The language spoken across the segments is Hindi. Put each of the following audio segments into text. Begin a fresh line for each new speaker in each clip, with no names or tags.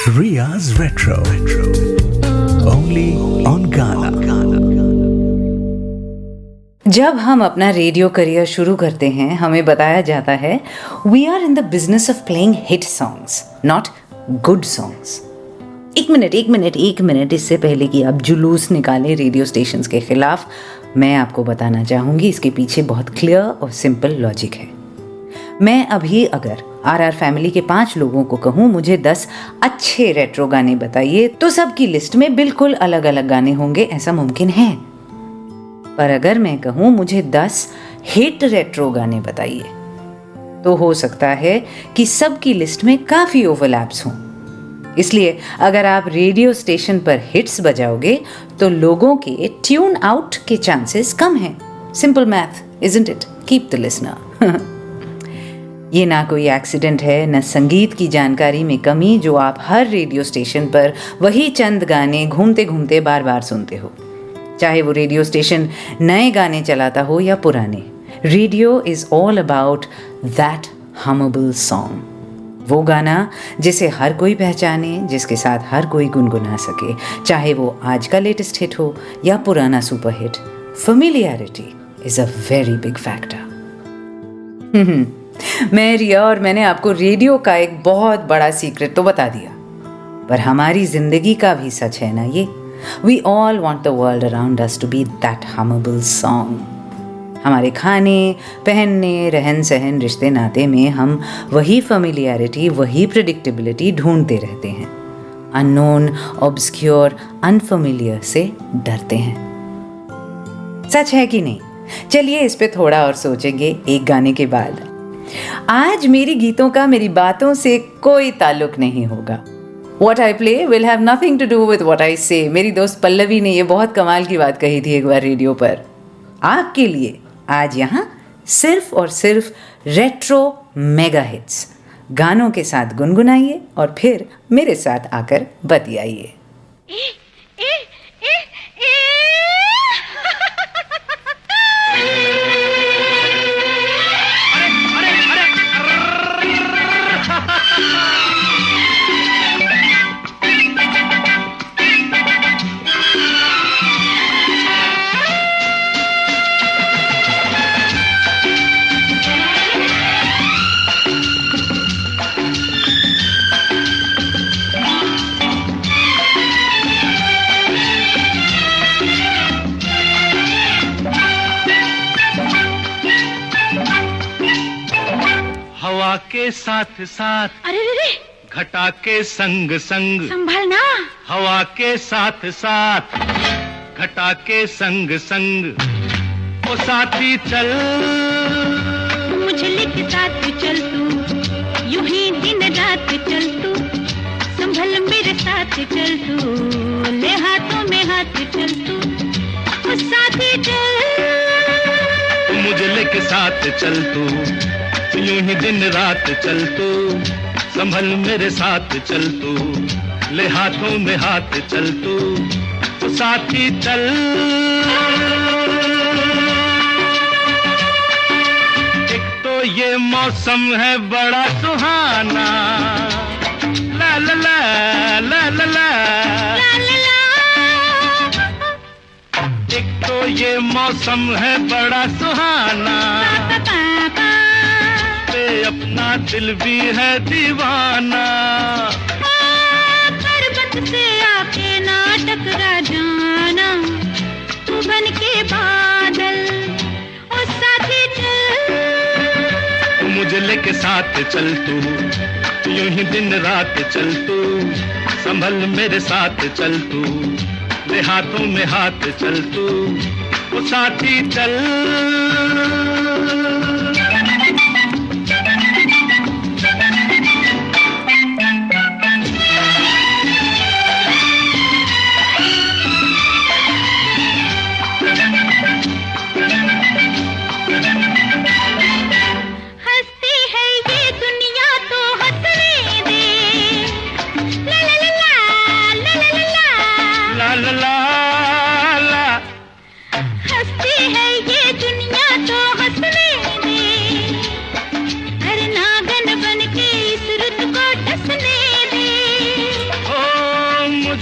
Riya's Retro. Only on Ghana.
जब हम अपना रेडियो करियर शुरू करते हैं हमें बताया जाता है we are in the business of playing hit songs not good songs. एक मिनट इससे पहले कि आप जुलूस निकालें रेडियो स्टेशंस के खिलाफ, मैं आपको बताना चाहूँगी इसके पीछे बहुत क्लियर और सिंपल लॉजिक है। मैं अभी अगर आर फैमिली के 5 लोगों को कहूँ मुझे 10 अच्छे रेट्रो गाने बताइए तो सबकी लिस्ट में बिल्कुल अलग अलग गाने होंगे, ऐसा मुमकिन है। पर अगर मैं कहूँ मुझे 10 हिट रेट्रो गाने बताइए तो हो सकता है कि सबकी लिस्ट में काफ़ी ओवरलैप्स हों। इसलिए अगर आप रेडियो स्टेशन पर हिट्स बजाओगे तो लोगों के ट्यून आउट के चांसेस कम हैं। Simple math, isn't it? Keep the listener. ये ना कोई एक्सीडेंट है, न संगीत की जानकारी में कमी जो आप हर रेडियो स्टेशन पर वही चंद गाने घूमते घूमते बार बार सुनते हो। चाहे वो रेडियो स्टेशन नए गाने चलाता हो या पुराने, radio is all about that humble song. वो गाना जिसे हर कोई पहचाने, जिसके साथ हर कोई गुनगुना सके, चाहे वो आज का लेटेस्ट हिट हो या पुराना super hit. Familiarity is a very big factor. मैं रिया और मैंने आपको रेडियो का एक बहुत बड़ा सीक्रेट तो बता दिया, पर हमारी जिंदगी का भी सच है ना ये। We all want the world around us to be that humble song. हमारे खाने पहनने रहन सहन रिश्ते नाते में हम वही फेमिलियरिटी, वही प्रेडिक्टेबिलिटी ढूंढते रहते हैं। अननोन, ऑब्सक्योर, अनफेमिलियर से डरते हैं। सच है कि नहीं? चलिए इस पे थोड़ा और सोचेंगे एक गाने के बाद। आज मेरी गीतों का मेरी बातों से कोई ताल्लुक नहीं होगा। What I play will have nothing to do with what I say। मेरी दोस्त पल्लवी ने ये बहुत कमाल की बात कही थी एक बार रेडियो पर। आपके लिए आज यहाँ सिर्फ और सिर्फ रेट्रो मेगा हिट्स। गानों के साथ गुनगुनाइए और फिर मेरे साथ आकर बतियाइए।
हवा के साथ साथ,
अरे रे,
घटा के संग संग,
संभालना।
हवा के साथ साथ, घटा के संग संग, ओ साथी चल,
मुझे लेके साथ चल तू, यूं ही दिन रात चल तू, संभल मेरे साथ चल तू, ले हाथों में हाथ चल तू, ओ साथी चल,
मुझे लेके साथ चल तू, यूं ही दिन रात चल तू, संभल मेरे साथ चल तू, ले हाथों में हाथ चल तू, तो साथी चल। एक तो ये मौसम है बड़ा सुहाना, ला ला ला ला ला ला, एक तो ये मौसम है बड़ा सुहाना, अपना दिल भी है दीवाना,
पर्वत से आके ना टकरा जाना, तू बन के बादल, ओ साथी चल,
मुझे लेके साथ चल तू, यूं ही दिन रात चल तू, संभल मेरे साथ चल तू, ले हाथों में हाथ चल तू, ओ साथी चल। ला ला ला,
हंसती है ये दुनिया तो हंस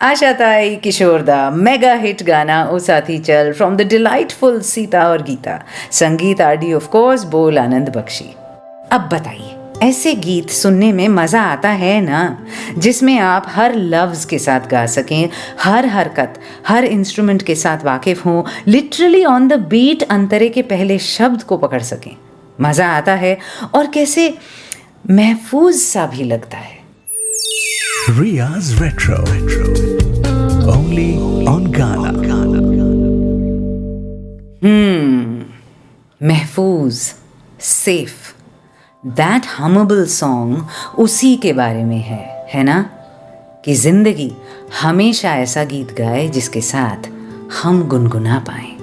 आशा ताई किशोरदा मेगा हिट गाना ओ साथी चल फ्रॉम द डिलाइटफुल सीता और गीता, संगीत आरडी ऑफ कोर्स, बोल आनंद बख्शी। अब बताइए, ऐसे गीत सुनने में मज़ा आता है ना, जिसमें आप हर लफ्ज़ के साथ गा सकें, हर हरकत, हर इंस्ट्रूमेंट के साथ वाकिफ़ हों, लिटरली ऑन द बीट अंतरे के पहले शब्द को पकड़ सकें। मज़ा आता है और कैसे महफूज सा भी लगता है।
Riya's Retro. Only on Ghana.
महफूज, सेफ, दैट हमेबल सॉन्ग उसी के बारे में है ना? कि जिंदगी हमेशा ऐसा गीत गाए जिसके साथ हम गुनगुना पाएं।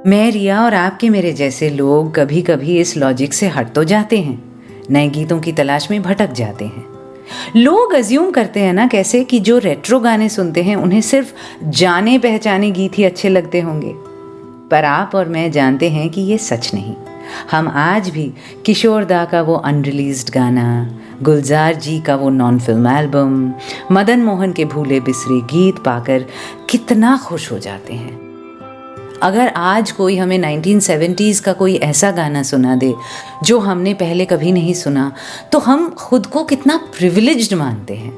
मैं, रिया और आपके मेरे जैसे लोग कभी कभी इस लॉजिक से हट तो जाते हैं, नए गीतों की तलाश में भटक जाते हैं। लोग अज्यूम करते हैं ना कैसे कि जो रेट्रो गाने सुनते हैं उन्हें सिर्फ जाने पहचाने गीत ही अच्छे लगते होंगे, पर आप और मैं जानते हैं कि ये सच नहीं। हम आज भी किशोर दा का वो अनरिलीज्ड गाना, गुलजार जी का वो non film album, Madan Mohan के भूले बिसरे गीत पाकर कितना खुश हो जाते हैं। अगर आज कोई हमें 1970s का कोई ऐसा गाना सुना दे जो हमने पहले कभी नहीं सुना, तो हम खुद को कितना प्रिविलेज्ड मानते हैं।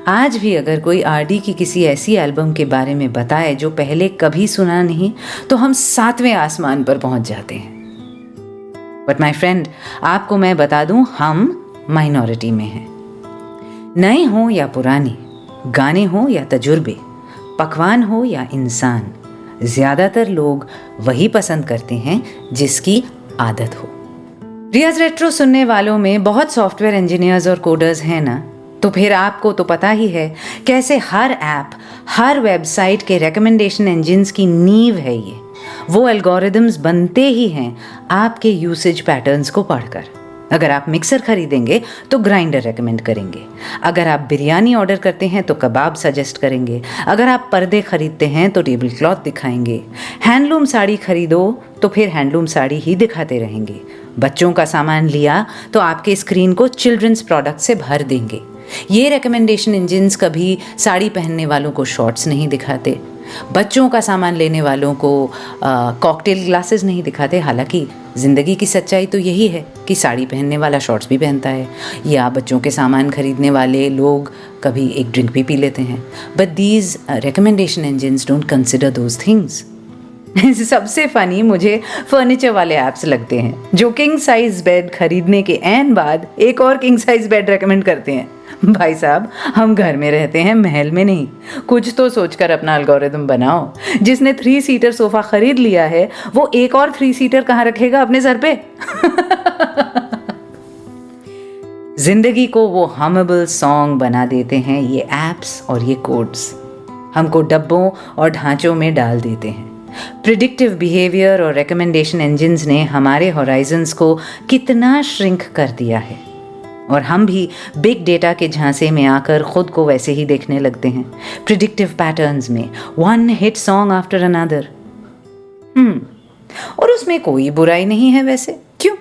आज भी अगर कोई आरडी की किसी ऐसी एल्बम के बारे में बताए जो पहले कभी सुना नहीं, तो हम 7वें आसमान पर पहुंच जाते हैं। बट माय फ्रेंड, आपको मैं बता दूं, हम माइनॉरिटी में हैं। नए हों या पुराने, गाने हों या तजुर्बे, पकवान हो या इंसान, ज़्यादातर लोग वही पसंद करते हैं जिसकी आदत हो। रियाज रेट्रो सुनने वालों में बहुत सॉफ्टवेयर इंजीनियर्स और कोडर्स हैं ना, तो फिर आपको तो पता ही है कैसे हर ऐप, हर वेबसाइट के रिकमेंडेशन इंजिन्स की नींव है ये। वो एल्गोरिदम्स बनते ही हैं आपके यूसेज पैटर्न्स को पढ़कर। अगर आप मिक्सर खरीदेंगे तो ग्राइंडर रेकमेंड करेंगे, अगर आप बिरयानी ऑर्डर करते हैं तो कबाब सजेस्ट करेंगे, अगर आप पर्दे खरीदते हैं तो टेबल क्लॉथ दिखाएंगे, हैंडलूम साड़ी खरीदो तो फिर हैंडलूम साड़ी ही दिखाते रहेंगे, बच्चों का सामान लिया तो आपके स्क्रीन को चिल्ड्रंस प्रोडक्ट से भर देंगे। ये रिकमेंडेशन इंजिन्स कभी साड़ी पहनने वालों को शॉर्ट्स नहीं दिखाते, बच्चों का सामान लेने वालों को कॉकटेल ग्लासेस नहीं दिखाते। हालांकि ज़िंदगी की सच्चाई तो यही है कि साड़ी पहनने वाला शॉर्ट्स भी पहनता है, या बच्चों के सामान खरीदने वाले लोग कभी एक ड्रिंक भी पी लेते हैं। But these recommendation engines don't consider those things. सबसे फ़नी मुझे फर्नीचर वाले ऐप्स लगते हैं जो किंग साइज़ बेड खरीदने के एन बाद एक और किंग साइज़ बेड रेकमेंड करते हैं। भाई साहब, हम घर में रहते हैं, महल में नहीं। कुछ तो सोचकर अपना एल्गोरिदम बनाओ। जिसने 3 सीटर सोफ़ा खरीद लिया है वो एक और 3 सीटर कहाँ रखेगा अपने सर पे? जिंदगी को वो हमेबल सॉन्ग बना देते हैं ये ऐप्स और ये कोड्स। हमको डब्बों और ढांचों में डाल देते हैं। प्रिडिक्टिव बिहेवियर और रिकमेंडेशन इंजिन्स ने हमारे हॉराइजन्स को कितना श्रिंक कर दिया है, और हम भी बिग डेटा के झांसे में आकर खुद को वैसे ही देखने लगते हैं, प्रिडिक्टिव पैटर्न्स में, one hit song after another. और उसमें कोई बुराई नहीं है वैसे, क्यों?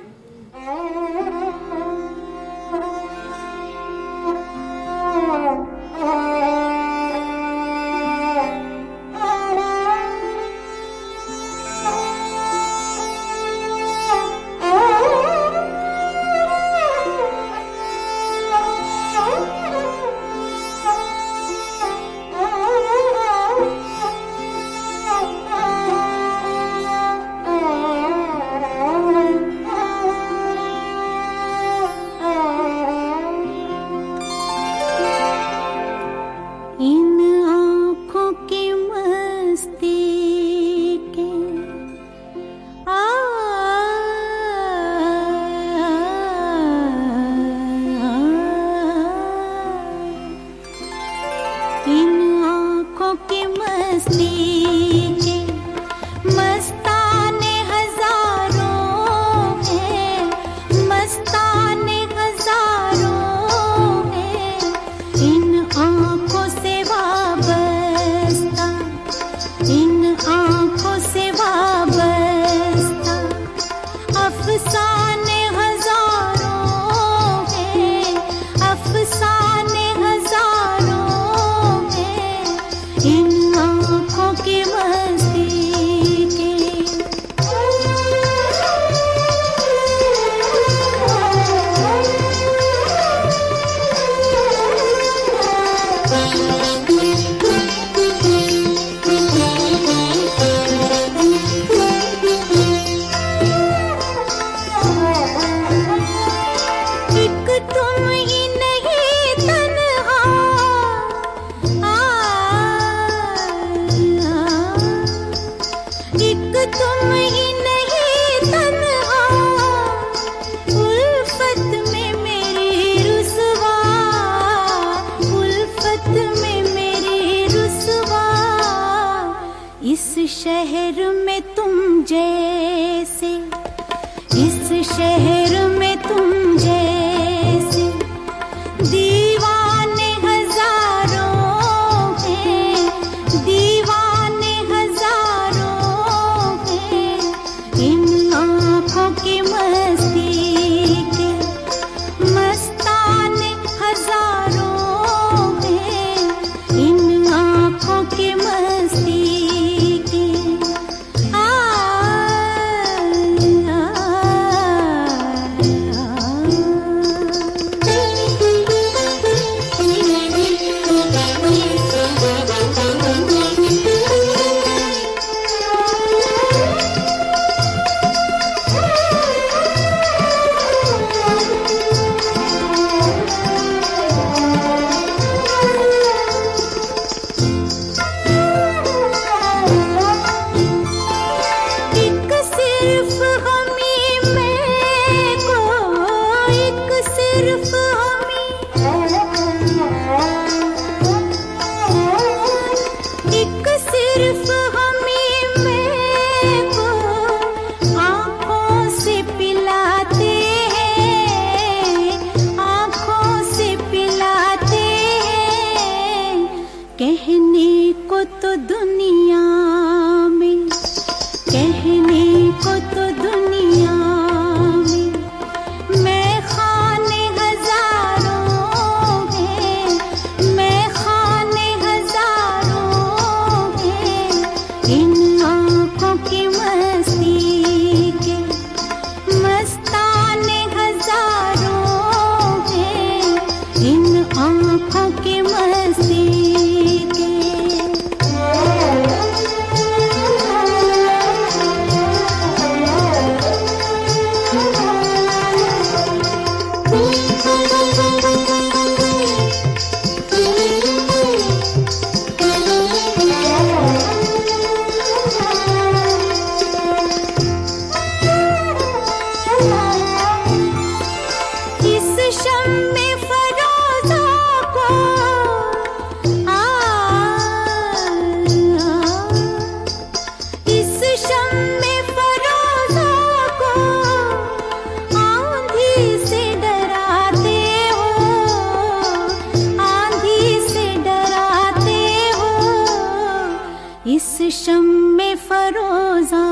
शम्मे फरोज़ा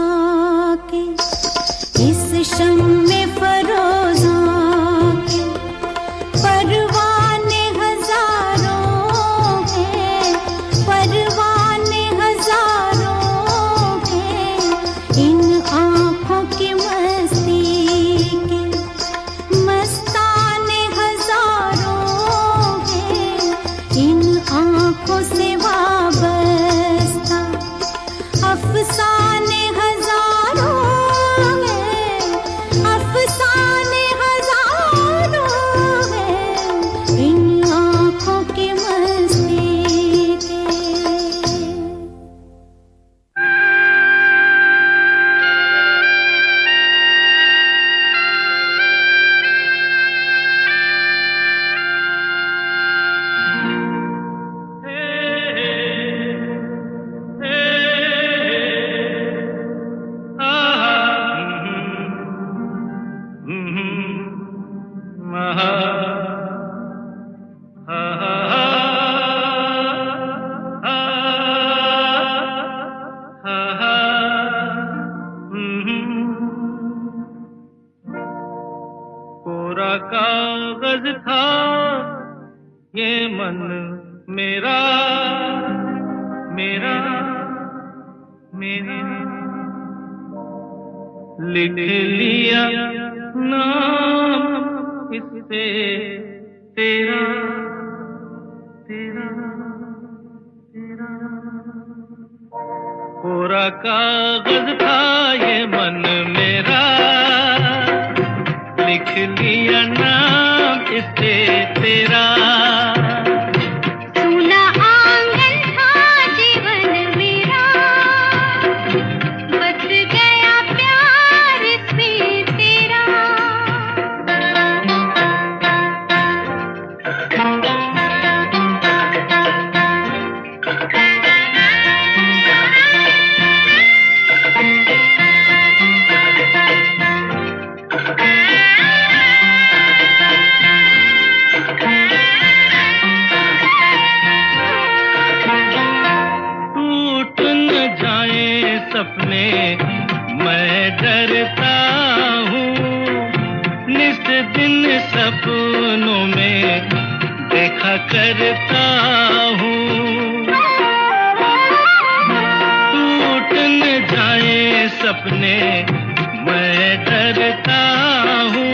के, इस शम्मे फरोज़ा के परवाने हजारों हैं, परवाने हजारों हैं। इन आँखों की मस्ती के मस्ताने हजारों हैं, इन आँखों से वाबस्ता अफसाने हजारों हैं, अफसाने हजारों हैं, इन आँखों की मस्ती के।
कोरा कागज था ये मन मेरा, मेरा मेरा, लिख लिया नाम इससे तेरा, तेरा तेरा। कोरा कागज था ये मन मेरा, लिख लिया नाम इससे तेरा।
सूना आंगन था जीवन मेरा, बस गया प्यार इसमें तेरा।
टूट न जाए सपने मैं डरता हूँ, निस दिन सपनों में देखा करता हूँ। टूट न जाए सपने मैं डरता हूँ,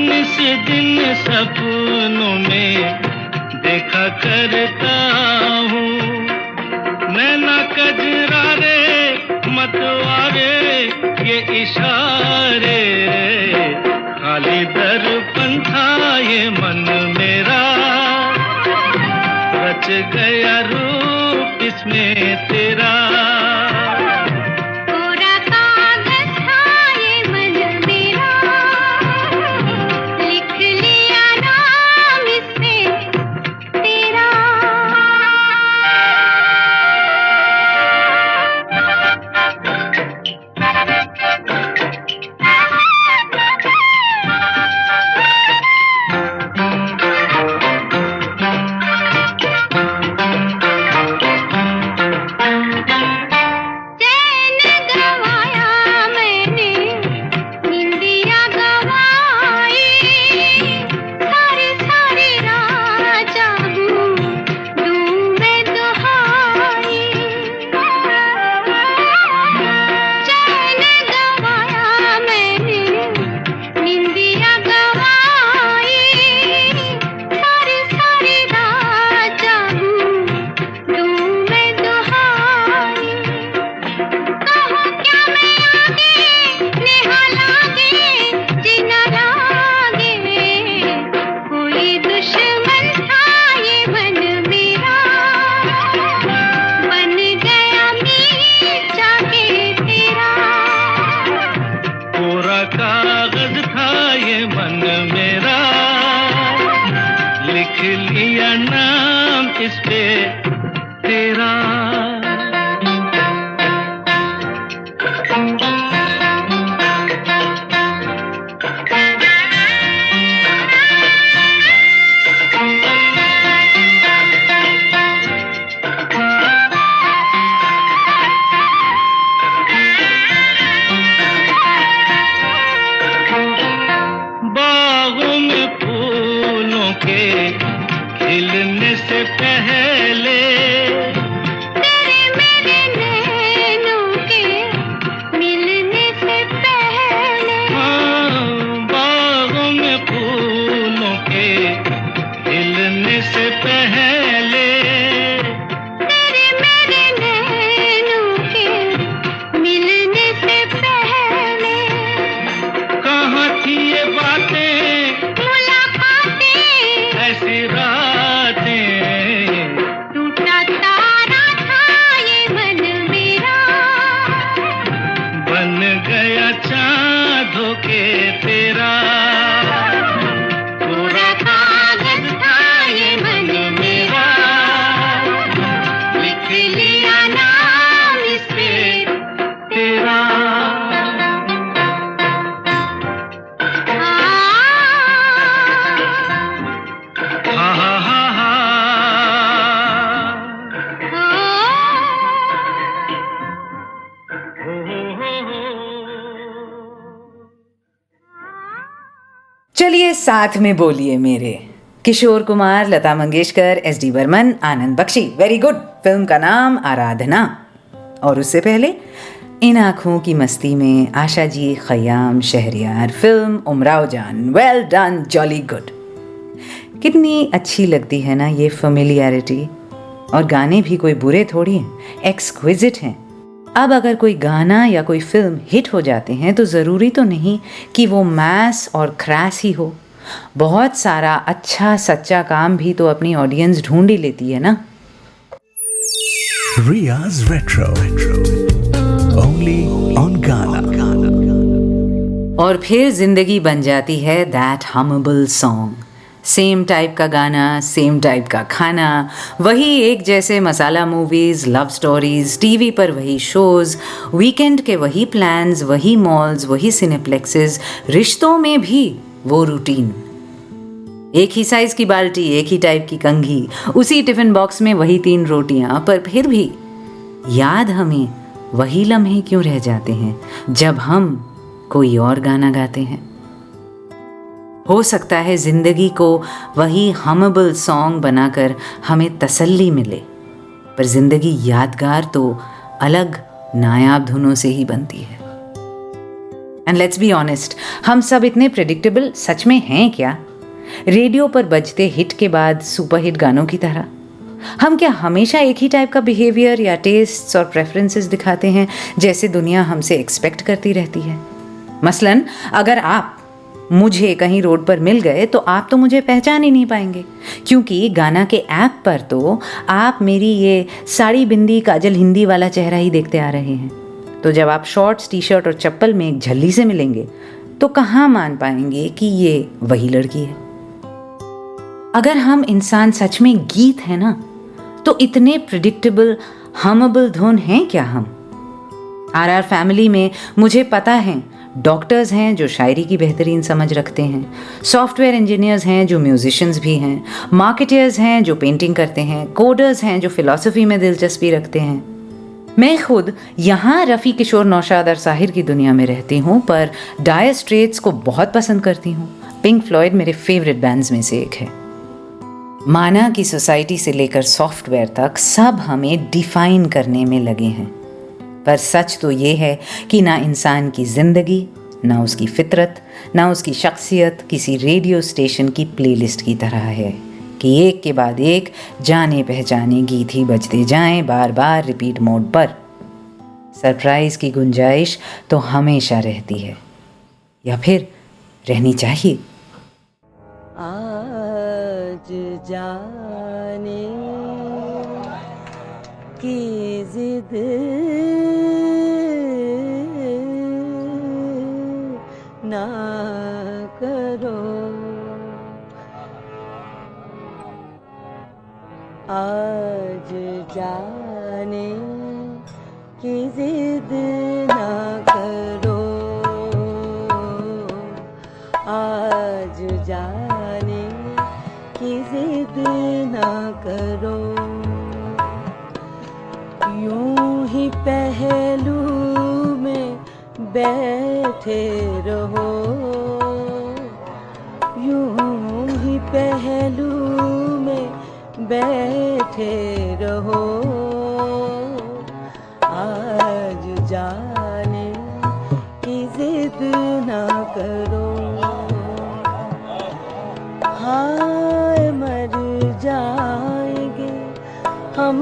निस दिन सपनों में देखा करता हूँ। नैना कजरारे मतवारे ये इशारे, खाली दर्पण था ये मन मेरा, रच गया रूप इसमें तेरा।
कोरा कागज था ये मन मेरा, लिख लिया नाम इसमें तेरा।
साथ में बोलिए मेरे। Kishore Kumar, Lata Mangeshkar, S D. Burman, Anand Bakshi. Very good. Film का नाम आराधना। और उससे पहले इन आँखों की मस्ती में आशा जी, खयाम, शहरियार। फिल्म उमराव जान। Well done, jolly good. कितनी अच्छी लगती है ना ये फेमिलियरिटी। और गाने भी कोई बुरे थोड़ी हैं, एक्सक्विजिट हैं। अब अगर कोई गाना या कोई फिल्म हिट हो जाते हैं तो ज़रूरी तो नहीं कि वो मैस और क्रैस ही हो। बहुत सारा अच्छा सच्चा काम भी तो अपनी ऑडियंस ढूंढ ही लेती है ना।
Ria's Retro. Only on Ghana.
और फिर जिंदगी बन जाती है that humble song. Same type का गाना, सेम टाइप का खाना, वही एक जैसे मसाला मूवीज, लव स्टोरीज, टीवी पर वही शोज, वीकेंड के वही प्लान्स, वही मॉल्स, वही सिनेप्लेक्सेस, रिश्तों में भी वो रूटीन। एक ही साइज की बाल्टी, एक ही टाइप की कंघी, उसी टिफिन बॉक्स में वही 3 रोटियां, पर फिर भी याद हमें वही लम्हे क्यों रह जाते हैं जब हम कोई और गाना गाते हैं। हो सकता है जिंदगी को वही हमेबल सॉन्ग बनाकर हमें तसल्ली मिले, पर जिंदगी यादगार तो अलग नायाब धुनों से ही बनती है। एंड लेट्स बी ऑनेस्ट, हम सब इतने प्रेडिक्टेबल सच में हैं क्या? रेडियो पर बजते हिट के बाद सुपरहिट गानों की तरह हम क्या हमेशा एक ही टाइप का बिहेवियर या टेस्ट्स और प्रेफरेंसेस दिखाते हैं जैसे दुनिया हमसे एक्सपेक्ट करती रहती है? मसलन अगर आप मुझे कहीं रोड पर मिल गए तो आप तो मुझे पहचान ही नहीं पाएंगे, क्योंकि गाना के ऐप पर तो आप मेरी ये साड़ी बिंदी काजल हिंदी वाला चेहरा ही देखते आ रहे हैं। तो जब आप शॉर्ट्स, टी शर्ट और चप्पल में एक झल्ली से मिलेंगे तो कहाँ मान पाएंगे कि ये वही लड़की है? अगर हम इंसान सच में गीत है ना, तो इतने प्रिडिक्टेबल हमेबल धुन हैं क्या हम? आर फैमिली में मुझे पता है डॉक्टर्स हैं जो शायरी की बेहतरीन समझ रखते हैं, सॉफ्टवेयर इंजीनियर्स हैं जो म्यूजिशियंस भी हैं, मार्केटर्स हैं जो पेंटिंग करते हैं, कोडर्स हैं जो फिलॉसफी में दिलचस्पी रखते हैं। मैं खुद यहाँ रफ़ी, किशोर, नौशाद और साहिर की दुनिया में रहती हूँ, पर डायर स्ट्रेट्स को बहुत पसंद करती हूँ। पिंक फ्लॉयड मेरे फेवरेट बैंड्स में से एक है। माना कि सोसाइटी से लेकर सॉफ्टवेयर तक सब हमें डिफाइन करने में लगे हैं, पर सच तो ये है कि ना इंसान की ज़िंदगी, ना उसकी फितरत, ना उसकी शख्सियत किसी रेडियो स्टेशन की प्लेलिस्ट की तरह है कि एक के बाद एक जाने पहचाने गीत ही बजते जाएं बार बार रिपीट मोड पर। सरप्राइज़ की गुंजाइश तो हमेशा रहती है, या फिर रहनी चाहिए।
आज जाने की जिद ना करो, आज जाने की जिद ना करो, आज जाने की जिद ना करो। यूं ही पहलू में बैठे रहो, यूं ही पहलू में बैठे रहो, आज जाने की जिद ना करो। हाय मर जाएंगे हम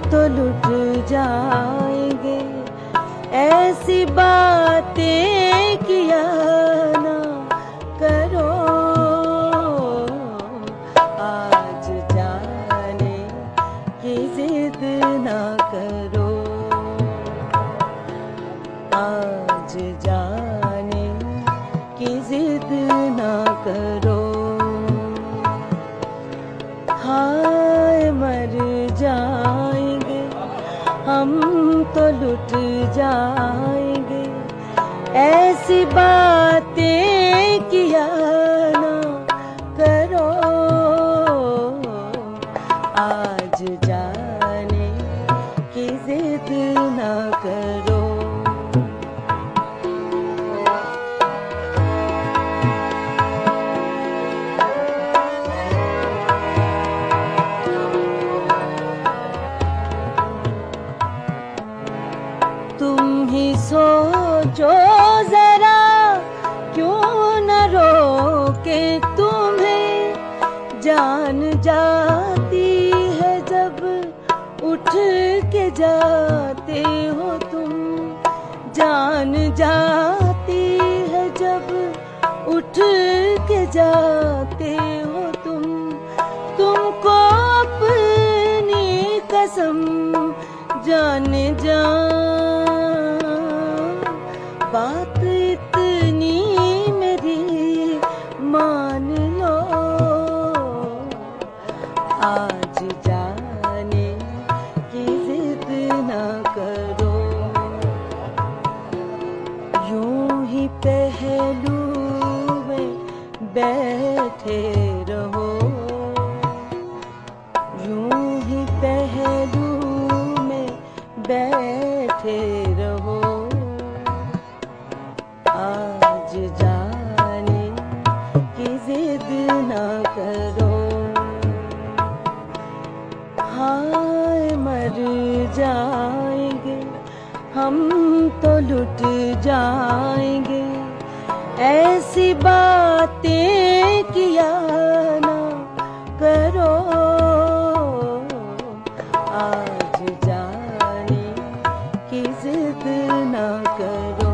तो लुट जाएंगे, ऐसी बातें किया ना करो, आज जाने की जिद ना करो, आज जाने की जिद ना करो। हाय मर जाएंगे हम तो लुट जाएंगे, ऐसी बातें किया ना करो, आज जाने की जिद ना करो। ही सोचो जरा, क्यों न रोके तुम्हें, जान जाती है जब उठ के जाते हो तुम, जान जाती है जब उठ के जाते हो तुम, तुमको अपनी कसम जाने जा, बात इतनी मेरी मान लो, आज जाने की जिद न करो, यूं ही पहलू में बैठे रहो, यूं ही पहलू में बैठे रहो, आज जाने की जिद न करो, हाय मर जाएंगे हम तो लुट जाएंगे, ऐसी बातें किया ना करो, आज जाने की जिद ना करो।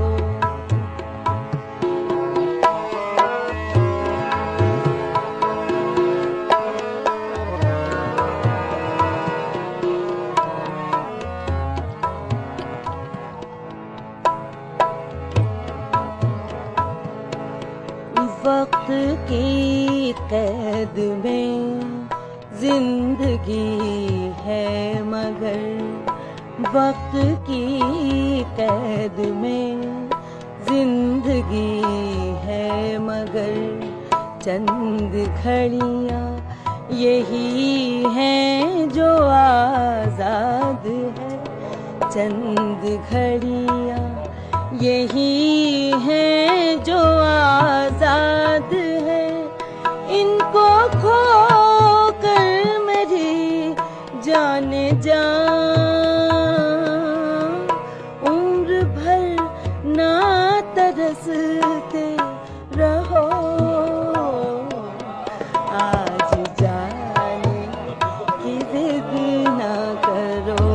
वक्त की कैद में जिंदगी है मगर, वक्त की कैद में जिंदगी है मगर, चंद घड़ियां यही हैं जो आजाद है, चंद घड़ियां यही हैं जो आजाद है, इनको खो कर मेरी जाने जा, उम्र भर ना तरसते रहो, आज जाने की जिद ना करो,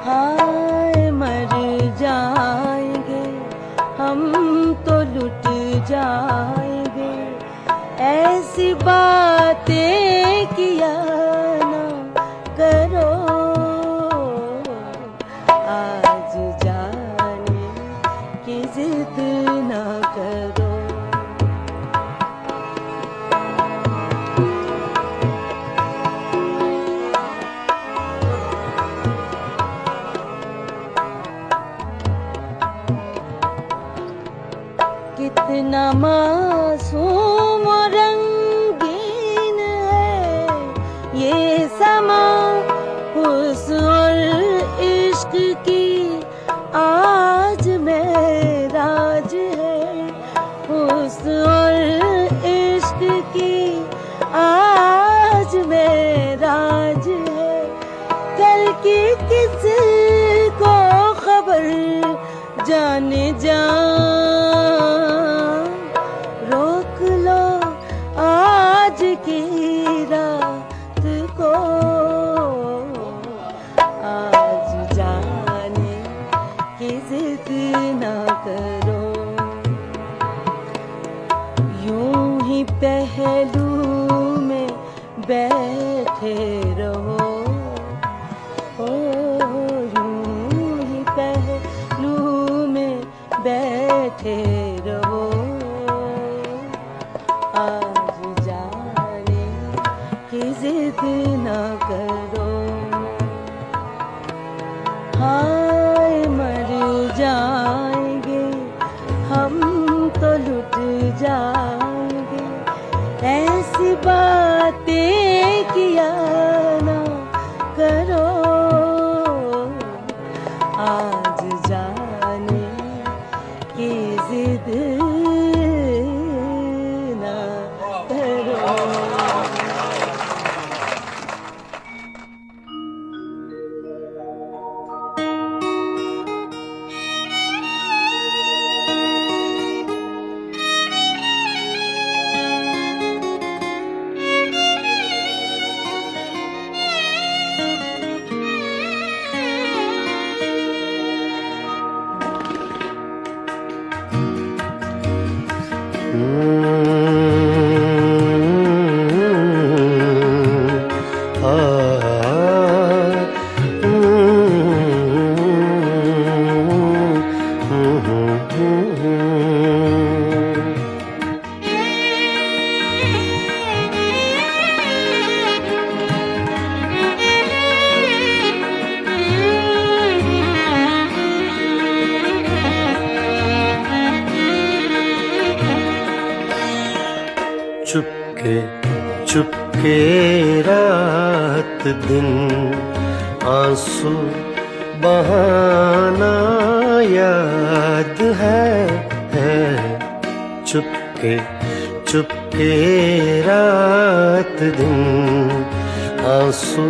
हाय मर जाएंगे हम तो लुट जाएंगे, ऐसी बातें किया ना करो, आज जाने की जिद ना करो। कितना मासूम और रंगीन है ये समा, हुस्न और इश्क की आज महराज है, हुस्न और इश्क की आज महराज है, कल की किसको खबर जाने जा, रोक लो आज की रात को, आज जाने की जिद ना करो, यूं ही पहलू में बैठे रहो, यूं ही पहलू में बैठे रहो, आज जाने की जिद ना करो, हाय मर जाएंगे हम तो लुट जाएंगे, ऐसी बातें किया ना करो, आज जाने की जिद ना करो।
था। चुपके चुपके रात दिन आंसू बहाना याद है। चुपके चुपके रात दिन आंसू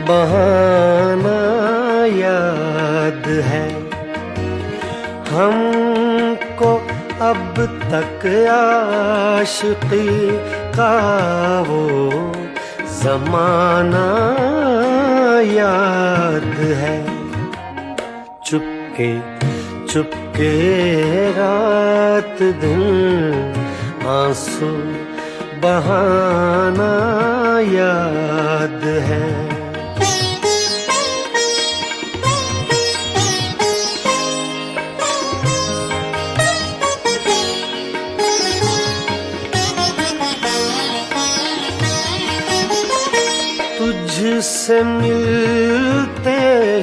बहाना याद है। हमको अब तक आशिकी का वो जमाना याद है। चुपके चुपके रात दिन आंसू बहाना याद है। तुझसे मिलते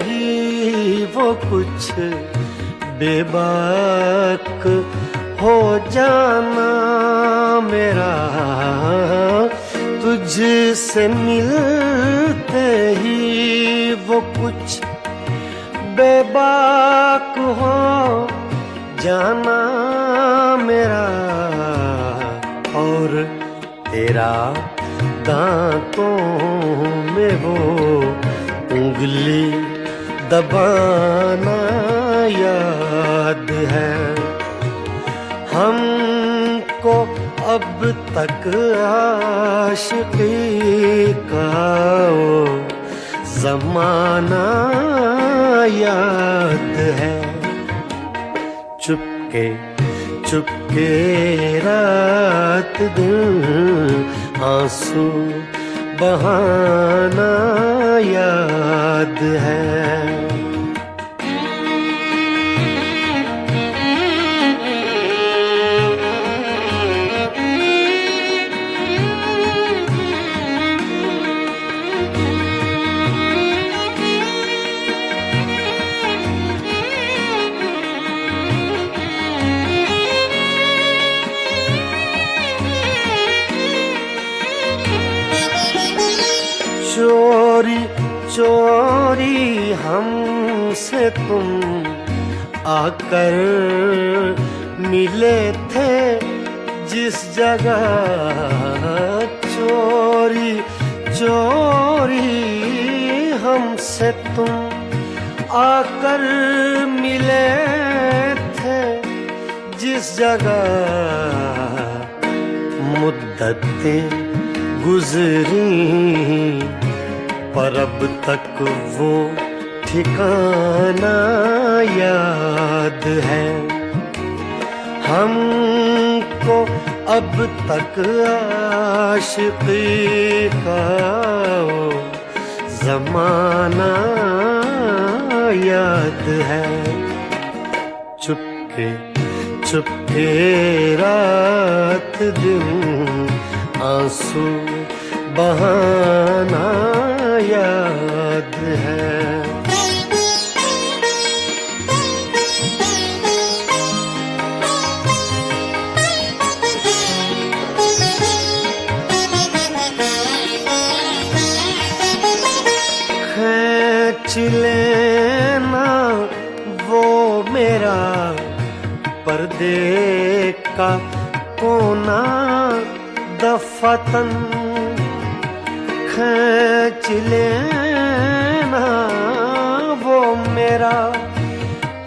ही वो कुछ बेबाक हो जाना मेरा। तुझसे मिलते ही वो कुछ बेबाक हो जाना मेरा। और तेरा दांतों में वो उंगली दबाना याद है। हमको अब तक आशिकी का वो जमाना याद है। चुपके चुपके रात दिन आंसू बहाना याद है। चोरी चोरी हमसे तुम आकर मिले थे जिस जगह। चोरी चोरी हमसे तुम आकर मिले थे जिस जगह। मुद्दतें गुजरी पर अब तक वो ठिकाना याद है। हमको अब तक आशिकी का वो जमाना याद है। चुपके चुपके रात दिन आंसू बहाना याद है। खींच लेना वो मेरा पर्दे का कोना दफतन। खींच लेना वो मेरा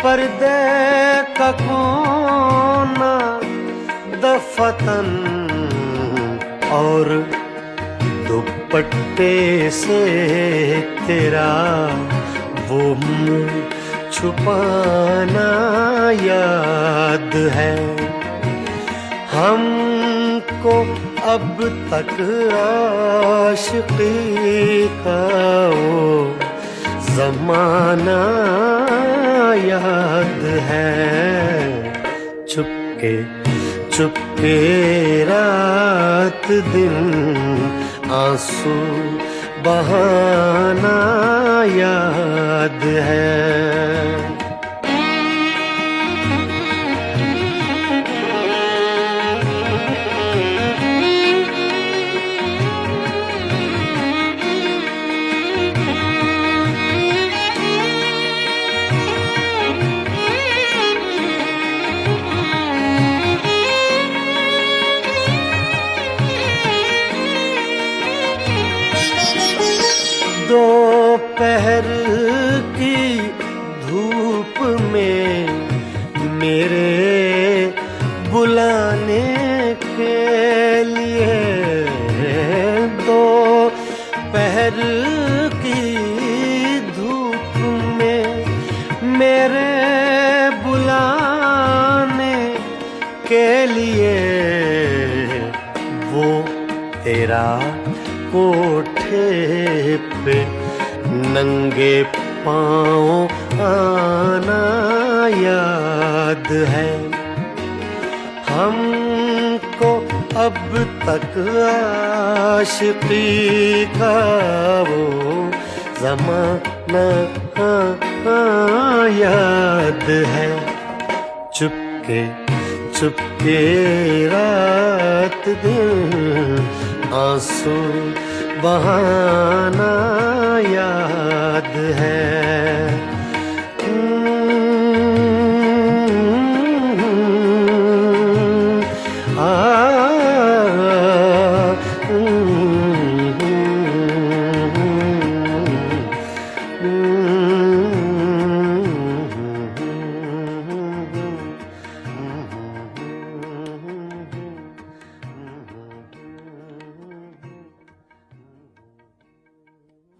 पर्दे का कोना दफतन। और दुपट्टे से तेरा वो मुँह छुपाना याद है। हमको अब तक आशिकी का वो जमाना याद है। चुपके चुपके रात दिन आंसू बहाना याद है। दोपहर की धूप में मेरे बुलाने के लिए, दोपहर की धूप में मेरे बुलाने के लिए वो तेरा कोठे पे नंगे पाँव आना याद है। हमको अब तक आशिकी का वो ज़माना याद है। चुपके चुपके रात दिन आंसू बहाना याद है।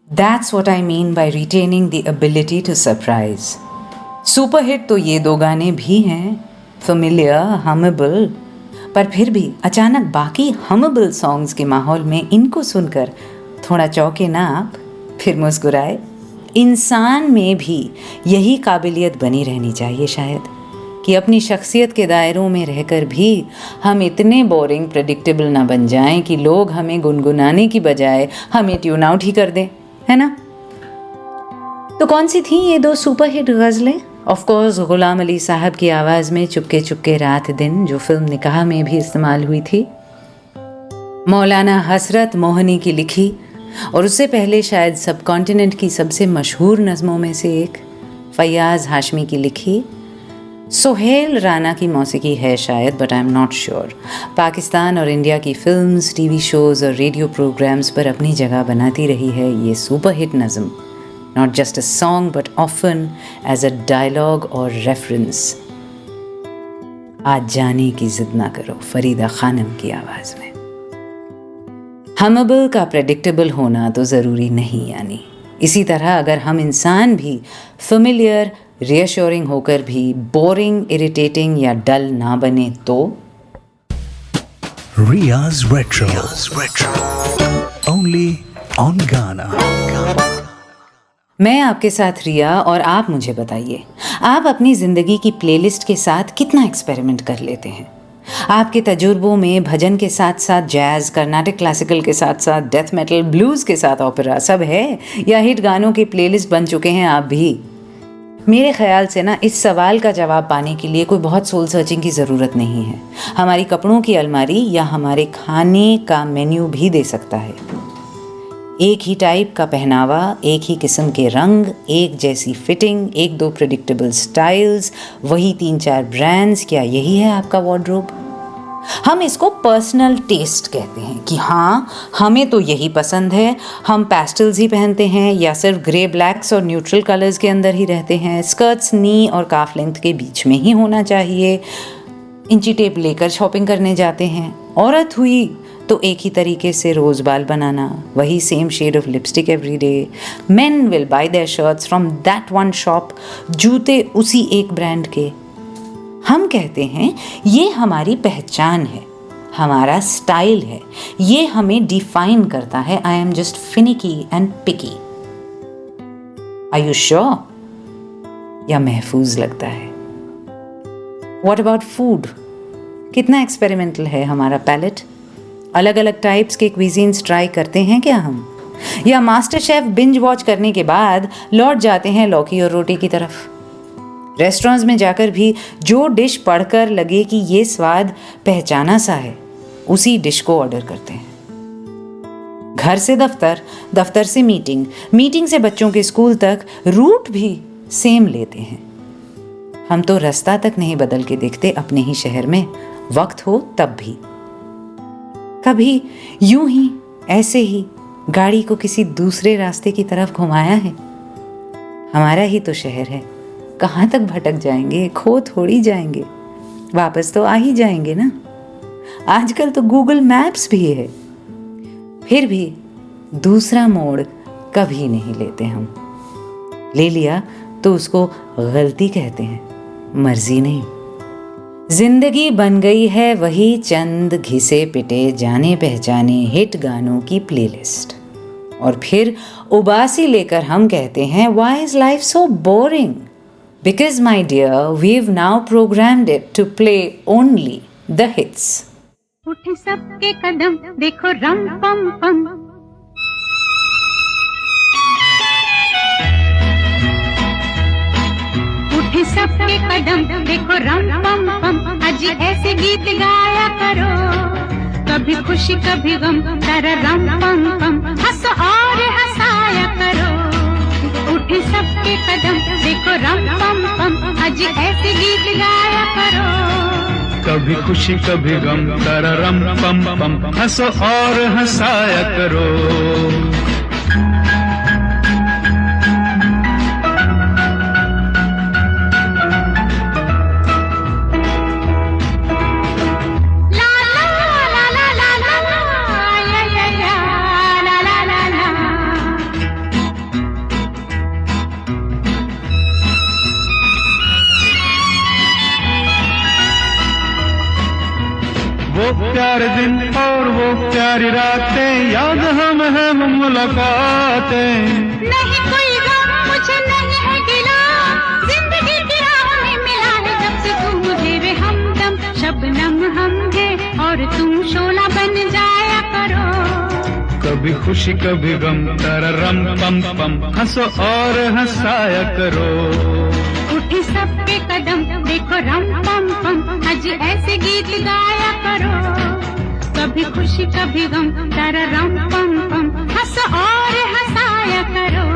That's what I mean by retaining the ability to surprise. Superhit तो ये दो गाने भी हैं, familiar, hummable, पर फिर भी अचानक बाकी hummable songs के माहौल में इनको सुनकर थोड़ा चौंके ना आप, फिर मुस्कुराए। इंसान में भी यही काबिलियत बनी रहनी चाहिए शायद, कि अपनी शख्सियत के दायरों में रहकर भी हम इतने बोरिंग प्रेडिक्टेबल ना बन जाएं कि लोग हमें गुनगुनाने की बजाय हमें ट्यून आउट ही कर दें, है ना? तो कौन सी थी ये दो superhit गज़लें? Of course Ghulam Ali साहब की आवाज़ में चुपके चुपके रात दिन, जो फिल्म निकाह में भी इस्तेमाल हुई थी, मौलाना हसरत मोहनी की लिखी, और उससे पहले शायद सब कॉन्टिनेंट की सबसे मशहूर नज़मों में से एक फैयाज़ हाशमी की लिखी, सोहेल राना की मौसीकी है शायद, but I am not sure. Pakistan और इंडिया की फिल्म्स, टीवी शोज़ और रेडियो प्रोग्राम्स पर अपनी जगह बनाती रही है ये सुपरहिट नज़म, not just a song but often as a dialogue और रेफरेंस। आज जाने की जिद ना करो, फरीदा खानम की आवाज़ में। हमेबल का प्रेडिक्टेबल होना तो ज़रूरी नहीं, यानी इसी तरह अगर हम इंसान भी फेमिलियर, रियश्योरिंग होकर भी बोरिंग, इरिटेटिंग या डल ना बने तो।
Riya's Retro. Only on Ghana.
मैं आपके साथ रिया, और आप मुझे बताइए, आप अपनी ज़िंदगी की प्लेलिस्ट के साथ कितना एक्सपेरिमेंट कर लेते हैं? आपके तजुर्बों में भजन के साथ साथ जैज़, कर्नाटिक क्लासिकल के साथ साथ डेथ मेटल, ब्लूज़ के साथ ओपेरा, सब है? या हिट गानों की प्लेलिस्ट बन चुके हैं आप भी? मेरे ख्याल से ना इस सवाल का जवाब पाने के लिए कोई बहुत सोल सर्चिंग की ज़रूरत नहीं है। हमारी कपड़ों की अलमारी या हमारे खाने का मेन्यू भी दे सकता है। एक ही टाइप का पहनावा, एक ही किस्म के रंग, एक जैसी फिटिंग, एक दो प्रेडिक्टेबल स्टाइल्स, वही 3-4 ब्रांड्स, क्या यही है आपका वार्डरोब? हम इसको पर्सनल टेस्ट कहते हैं कि हाँ, हमें तो यही पसंद है, हम पैस्टल्स ही पहनते हैं या सिर्फ ग्रे ब्लैक्स और न्यूट्रल कलर्स के अंदर ही रहते हैं, स्कर्ट्स नी और काफ लेंथ के बीच में ही होना चाहिए, इंची टेप लेकर शॉपिंग करने जाते हैं। औरत हुई तो एक ही तरीके से रोज़ बाल बनाना, वही same shade of lipstick every day. Men will buy their shirts from that one shop, जूते उसी एक ब्रांड के। हम कहते हैं ये हमारी पहचान है, हमारा स्टाइल है, ये हमें डिफाइन करता है। I am just finicky and picky. Are you sure? या महफूज लगता है? What about food? कितना एक्सपेरिमेंटल है हमारा पैलेट? अलग अलग टाइप्स के क्विजीन्स ट्राई करते हैं क्या हम? या मास्टर शेफ बिंज वॉच करने के बाद लौट जाते हैं लौकी और रोटी की तरफ? रेस्टोरेंट्स में जाकर भी जो डिश पढ़कर लगे कि ये स्वाद पहचाना सा है, उसी डिश को ऑर्डर करते हैं। घर से दफ्तर, दफ्तर से मीटिंग, मीटिंग से बच्चों के स्कूल तक रूट भी सेम लेते हैं। हम तो रास्ता तक नहीं बदल के देखते अपने ही शहर में, वक्त हो तब भी। कभी यूं ही ऐसे ही गाड़ी को किसी दूसरे रास्ते की तरफ घुमाया है? हमारा ही तो शहर है, कहाँ तक भटक जाएंगे, खो थोड़ी जाएंगे, वापस तो आ ही जाएंगे ना। आजकल तो गूगल मैप्स भी है, फिर भी दूसरा मोड़ कभी नहीं लेते हम। ले लिया तो उसको गलती कहते हैं, मर्जी नहीं। जिंदगी बन गई है वही चंद घिसे पिटे जाने पहचाने हिट गानों की प्लेलिस्ट, और फिर उबासी लेकर हम कहते हैं why is life so boring? Because my dear, we've now programmed it to play only the hits.
उठे सबके कदम देखो रम पम पम, उठे सबके कदम देखो रम पम पम। आज ऐसे गीत गाया करो, कभी खुशी कभी गम, तर रम पम पम। हंसो और हंसाया करो, उठे सबके कदम देखो रम पम पम। आज ऐसे गीत गाया करो,
कभी खुशी कभी गम, तररम पम पम, हंसो और हंसाया करो। वो प्यारे दिन और वो प्यारी रातें, याद हम है मुलाकातें।
नहीं कोई गम मुझे नहीं है गिला, जिंदगी की राह में मिला है जब से तू मुझे वे हमदम। शबनम हम है और तुम शोला बन जाया करो,
कभी खुशी कभी गम, तररम पम पम, हंसो और हंसाया करो।
उठे सबके कदम देखो रम पम पम। आज ऐसे गीत गाया करो, कभी खुशी कभी गम, तररम पम पम। हंसो और हंसाया करो।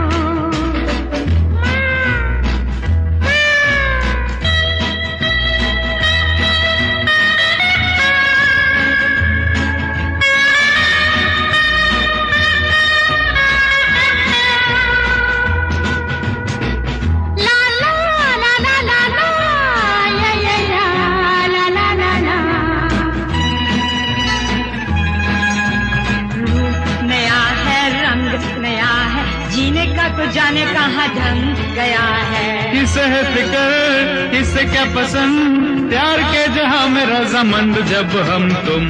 तो जाने कहाँ ढंग गया है।
किसे है फिक्र किसे क्या पसंद, प्यार के जहां में रजामंद जब हम तुम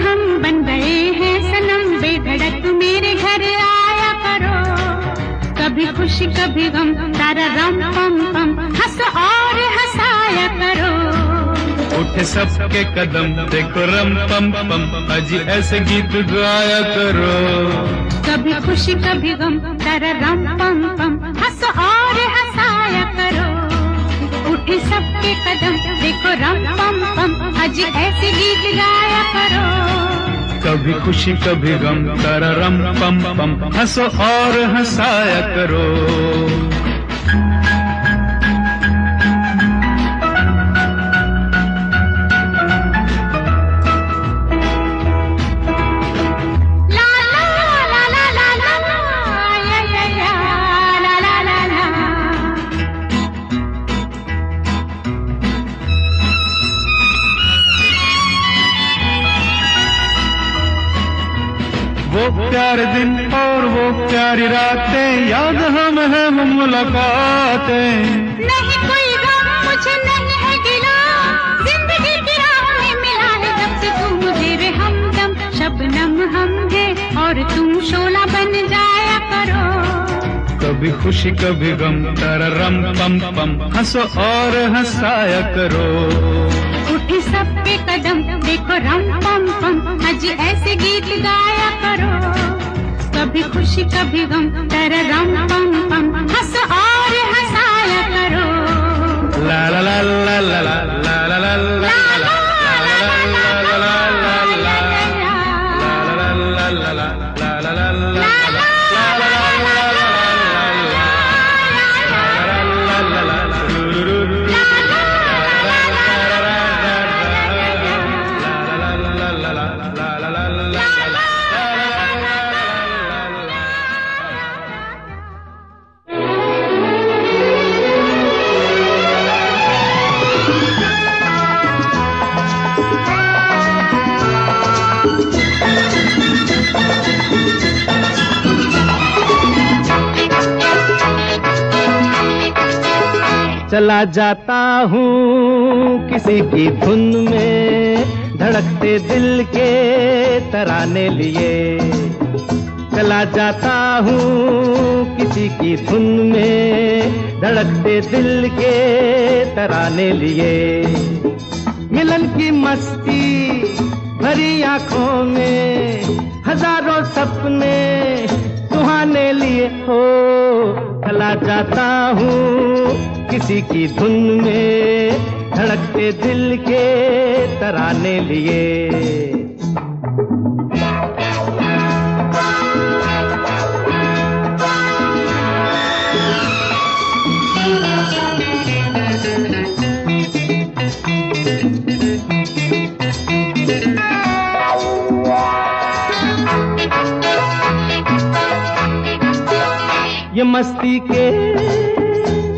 हम बन गए हैं सनम बेधड़क, मेरे घर आया करो, कभी खुशी कभी गम, तारा रम पम पम। हंस और हंसाया करो,
उठे सबके कदम देखो रम पम पम, अजी ऐसे गीत गाया करो,
कभी खुशी कभी गम, तारा रम पम पम। हंस और हंसाया करो, उठे सबके कदम देखो रम पम पम। अजी ऐसे गीत गाया करो,
कभी खुशी कभी गम, तारा रम पम पम, हंसो और हंसाया करो। वो प्यारे दिन और वो प्यारी रातें, याद हम है मुलाकातें।
नहीं कोई गम मुझे नहीं है गिला, जिंदगी की राह में मिला है जब से तू मुझे वे हम हैं और तुम शोला बन जाया करो।
कभी खुशी कभी गम तररम पम पम, हंसो और हंसाया करो।
उठे सब पे कदम देखो रम पम पम, अजी ऐसे गीत गाया करो। कभी खुशी कभी गम तररम पम पम, हंसो और हंसाया करो।
ला ला ला ला ला ला ला ला ला ला
चला जाता हूँ किसी की धुन में, धड़कते दिल के तराने लिए। चला जाता हूँ किसी की धुन में, धड़कते दिल के तराने लिए। मिलन की मस्ती भरी आंखों में, हजारों सपने सुहाने लिए हो। चला जाता हूँ किसी की धुन में, धड़कते दिल के तराने लिए। ये मस्ती के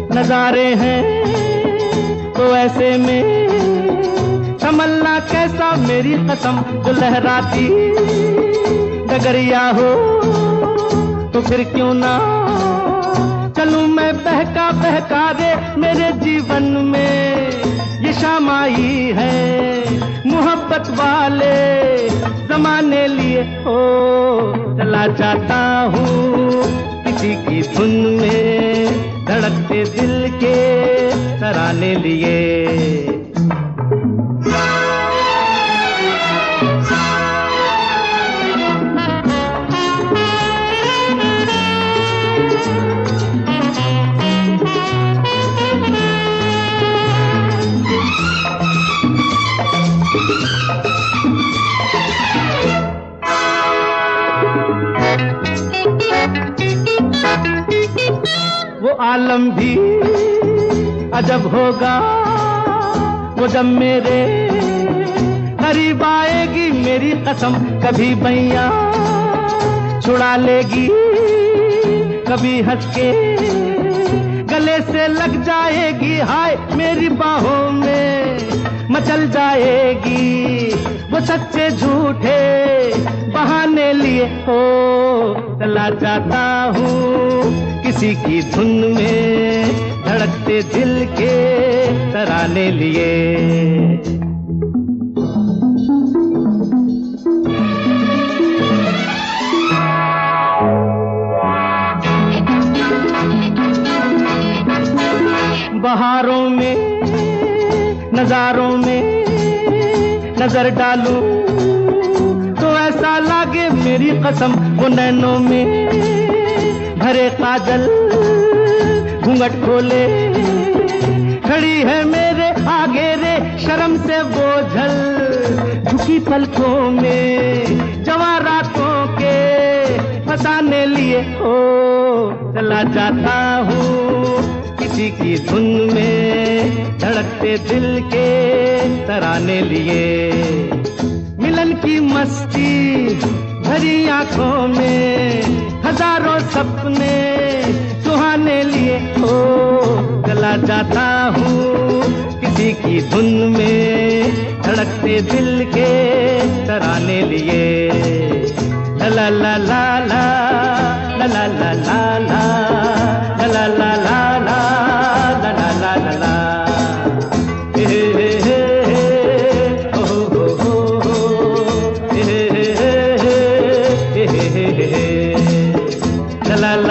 नजारे हैं तो ऐसे में संभलना कैसा, मेरी कसम जो लहराती डगरिया हो। तो फिर क्यों ना चलूं मैं बहका बहका रे, मेरे जीवन में ये शाम आई है मोहब्बत वाले जमाने लिए हो। चला जाता हूँ किसी की धुन में, धड़कते दिल के तराने लिए। वो आलम भी अजब होगा वो जब मेरे करीब आएगी, मेरी कसम कभी बैया छुड़ा लेगी, कभी हंस के गले से लग जाएगी। हाय मेरी बाहों में मचल जाएगी, वो सच्चे झूठे बहाने लिए हो। चला जाता हूँ किसी की धुन में, धड़कते दिल के तराने लिए। बहारों में नजारों में नजर डालूं तो ऐसा लागे, मेरी कसम वो नैनों में भरे काजल घूंघट खोले। खड़ी है मेरे आगे रे शर्म से बोझल, झुकी पलकों में जवां रातों के फसाने लिए हो। चला जाता हूँ किसी की धुन में, धड़कते दिल के तराने लिए। मिलन की मस्ती भरी आंखों में, हजारों सपने सुहाने लिए हो। चला जाता हूँ किसी की धुन में, धड़कते दिल के तराने लिए। ला ला ला ला ला ला ला ला ला ला ला ला ला ला ला ला ला ला। हे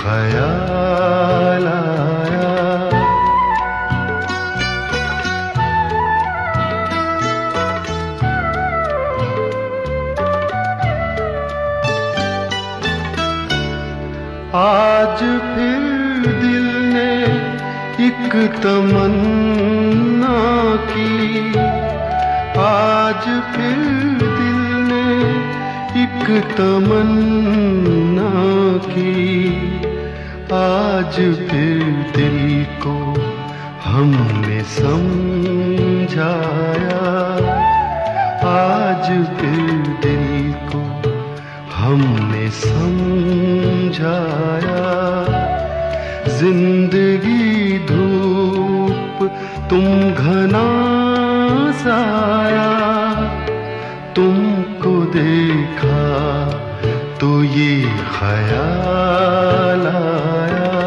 ख्याल आया। आज फिर दिल ने एक तमन्ना की, आज फिर दिल ने एक तमन्ना की, आज फिर दिल को हमने समझाया, आज फिर दिल को हमने समझाया। जिंदगी धूप तुम घना साया, तुमको देखा तो ये ख्याल आया।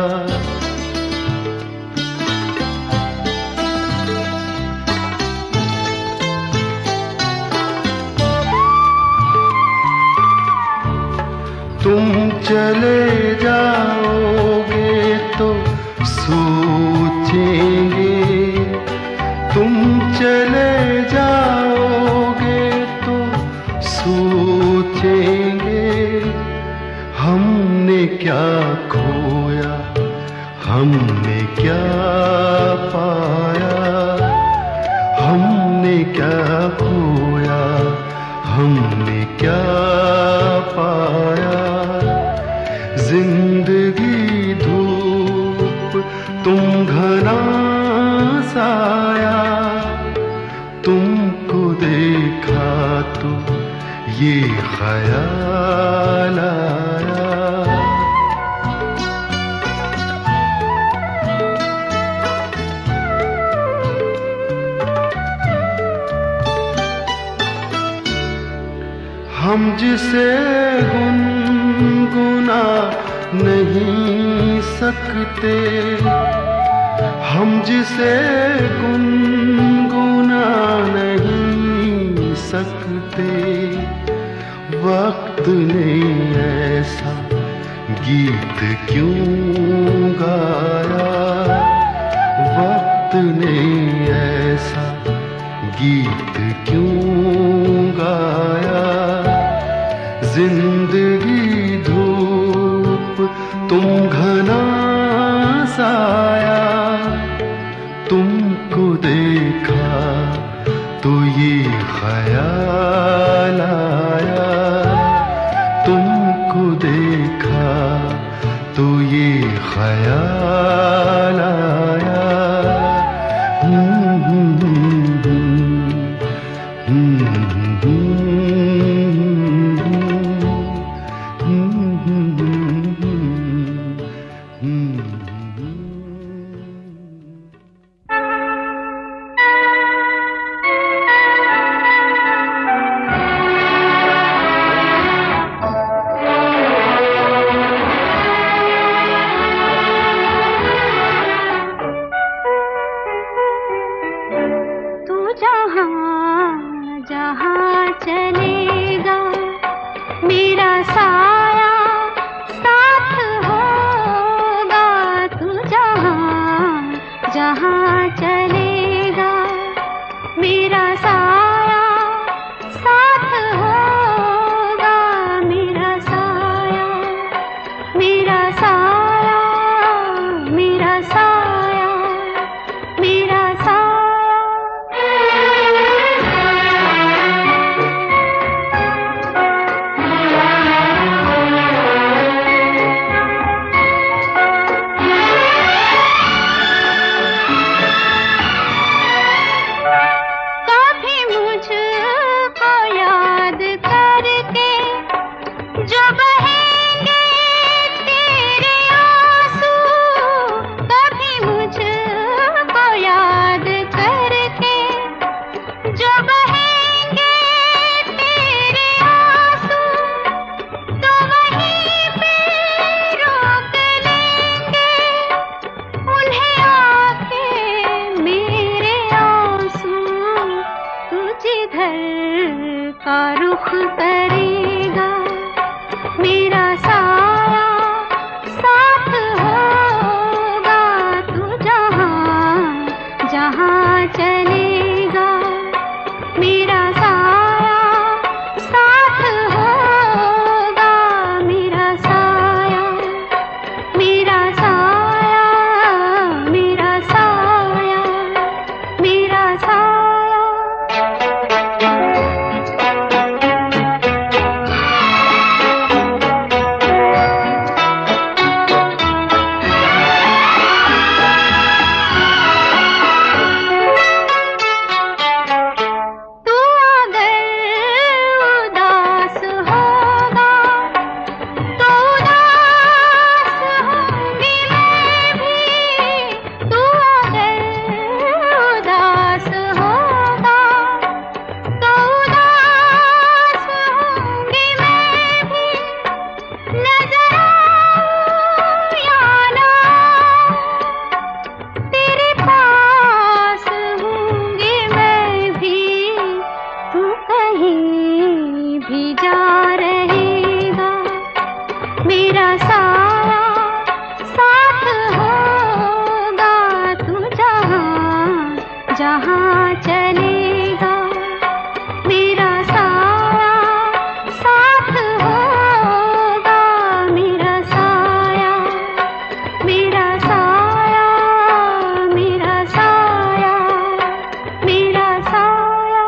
तुम चले जाओगे तो सोचेंगे, तुम चले जाओगे तो सोचेंगे, हमने क्या खोया हमने क्या पाया, हमने क्या खोया हमने क्या पाया। जिंदगी धूप तुम घना साया, तुमको देखा तो ये ख्याल आया। हम जिसे गुनगुना नहीं सकते, हम जिसे गुनगुना नहीं सकते, वक्त ने ऐसा गीत क्यों गाया, वक्त ने ऐसा गीत क्यों गाया। जिंदगी धूप तुम घना साया, तुमको देखा तो ये ख्याल आया, तुमको देखा तो ये ख्याल आया।
चलेगा मेरा साया साथ होगा मेरा साया मेरा साया मेरा साया मेरा साया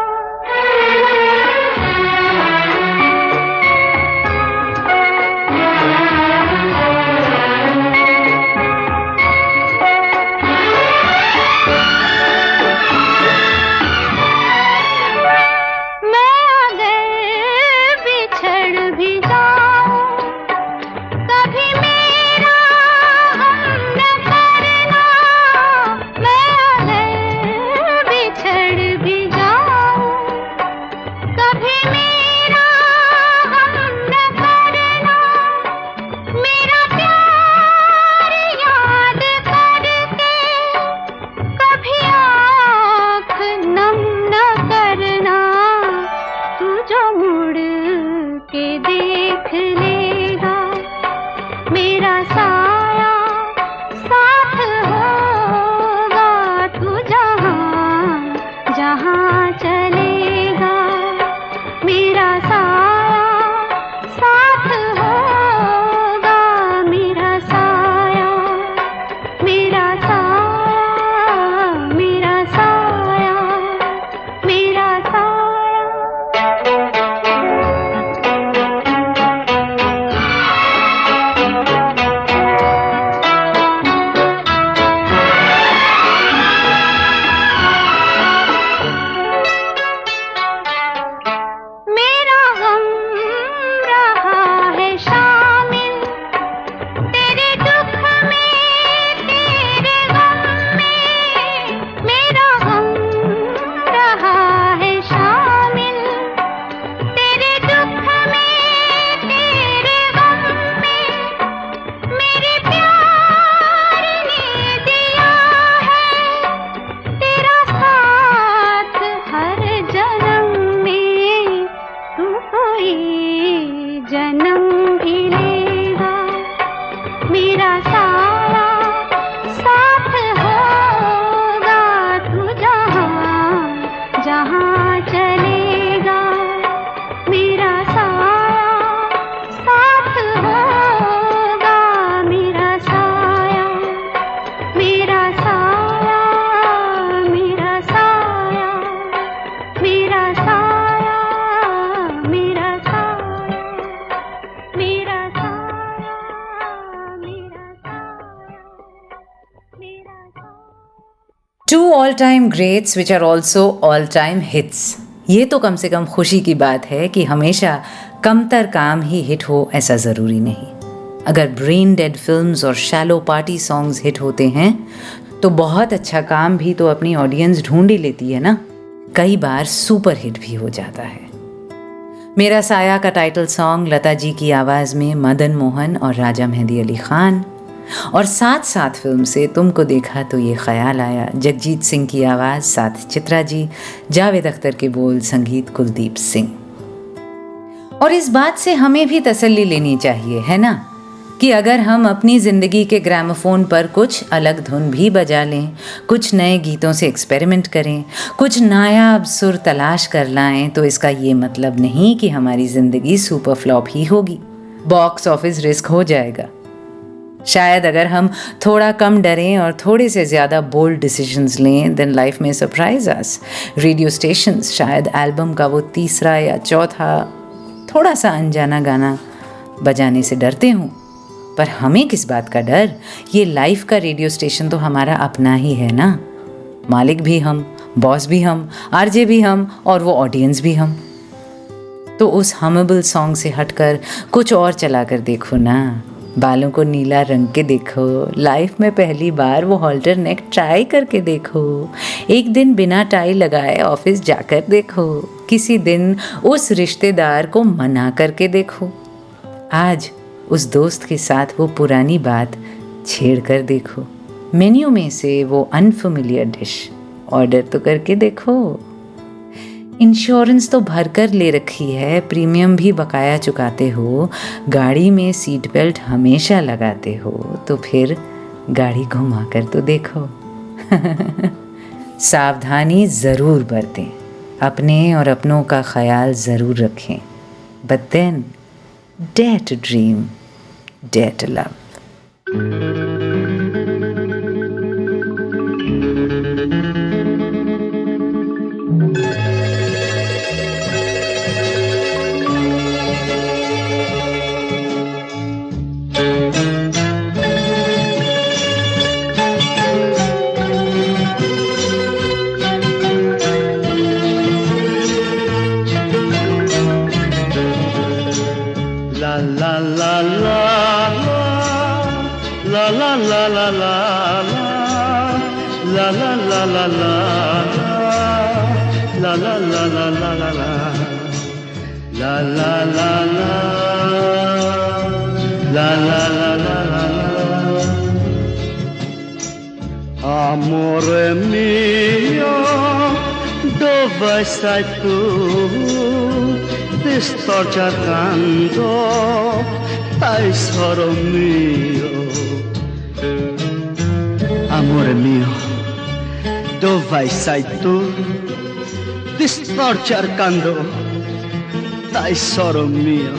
मैं अगर बिछड़ भी जाऊं कभी मेरा गम न करना मैं अगर बिछड़ भी जाऊं कभी मेरा गम न करना मेरा प्यार याद करके कभी आँख नम न करना तू जो मुड़ के देख लेगा मेरा साया साथ होगा तू जहाँ जहाँ चलेगा मेरा साया साथ होगा मेरा साया मेरा साया मेरा साया मेरा साया मेरा गम रहा है शामिल तेरे दुख में तेरे गम में मेरा गम रहा है शामिल तेरे दुख में तेरे गम में मेरे प्यार ने दिया है तेरा साथ हर जन्म में तू कोई जन्म भी लेगा मेरा साया साथ होगा तू जहाँ जहाँ चलेगा मेरा साया साथ होगा मेरा साया मेरा साया मेरा साया मेरा साया मेरा साया मेरा साया मेरा साया मेरा साया
to all time greats which are also all time hits. ये तो कम से कम खुशी की बात है कि हमेशा कमतर काम ही हिट हो ऐसा ज़रूरी नहीं। अगर ब्रेन डेड फिल्म्स और शैलो पार्टी सॉन्ग्स हिट होते हैं तो बहुत अच्छा काम भी तो अपनी ऑडियंस ढूंढ ही लेती है ना, कई बार सुपर हिट भी हो जाता है। मेरा साया का टाइटल सॉन्ग लता जी की आवाज़ में मदन मोहन और राजा मेहंदी अली खान, और साथ साथ फिल्म से तुमको देखा तो ये ख्याल आया, जगजीत सिंह की आवाज़ साथ चित्रा जी, जावेद अख्तर के बोल, संगीत कुलदीप सिंह। और इस बात से हमें भी तसल्ली लेनी चाहिए, है ना, कि अगर हम अपनी ज़िंदगी के ग्रामोफोन पर कुछ अलग धुन भी बजा लें, कुछ नए गीतों से एक्सपेरिमेंट करें, कुछ नायाब सुर तलाश कर लाएं, तो इसका ये मतलब नहीं कि हमारी ज़िंदगी सुपर फ्लॉप ही होगी, बॉक्स ऑफिस रिस्क हो जाएगा। शायद अगर हम थोड़ा कम डरें और थोड़े से ज़्यादा बोल्ड डिसीजंस लें, देन लाइफ में सरप्राइज अस। रेडियो स्टेशंस शायद एल्बम का वो तीसरा या चौथा थोड़ा सा अनजाना गाना बजाने से डरते हों, पर हमें किस बात का डर, ये लाइफ का रेडियो स्टेशन तो हमारा अपना ही है ना, मालिक भी हम, बॉस भी हम, आरजे भी हम और वो ऑडियंस भी हम। तो उस हमेबल सॉन्ग से हटकर कुछ और चला कर देखो ना, बालों को नीला रंग के देखो, लाइफ में पहली बार वो हॉल्टर नेक ट्राई करके देखो, एक दिन बिना टाई लगाए ऑफिस जाकर देखो, किसी दिन उस रिश्तेदार को मना करके देखो, आज उस दोस्त के साथ वो पुरानी बात छेड़ कर देखो, मेन्यू में से वो अनफेमिलियर डिश ऑर्डर तो करके देखो। इंश्योरेंस तो भर कर ले रखी है, प्रीमियम भी बकाया चुकाते हो, गाड़ी में सीट बेल्ट हमेशा लगाते हो, तो फिर गाड़ी घुमा कर तो देखो। सावधानी ज़रूर बरतें, अपने और अपनों का ख्याल ज़रूर रखें, but then dare to dream, dare to love.
Amore mio, dove sei tu? Ti sto cercando, tesoro mio. Amore mio, dove sei tu? Ti sto cercando, tesoro mio.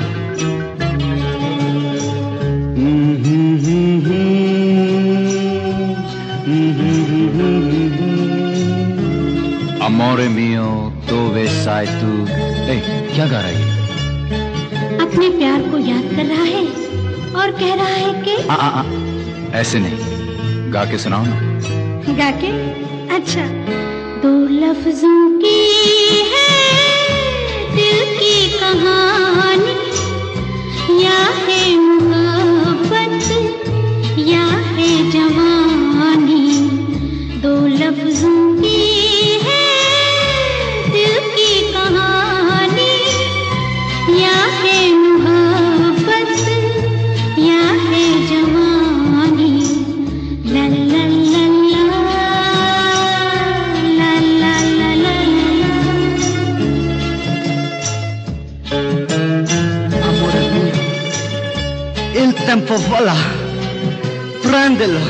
Amore mio, dove sei tu? क्या गा रही है?
अपने प्यार को याद कर रहा है और कह रहा है कि
ऐसे नहीं, गा के सुनाओ ना।
गा के? अच्छा। दो लफ्जों की है दिल की कहानी, या है मोहब्बत या है जवानी। दो लफ्जों की है दिल की कहानी, या है मोहब्बत या है जवानी। ला ला ला ला ला ला ला ला ला।
Amore mio, il tempo vola, prendelo,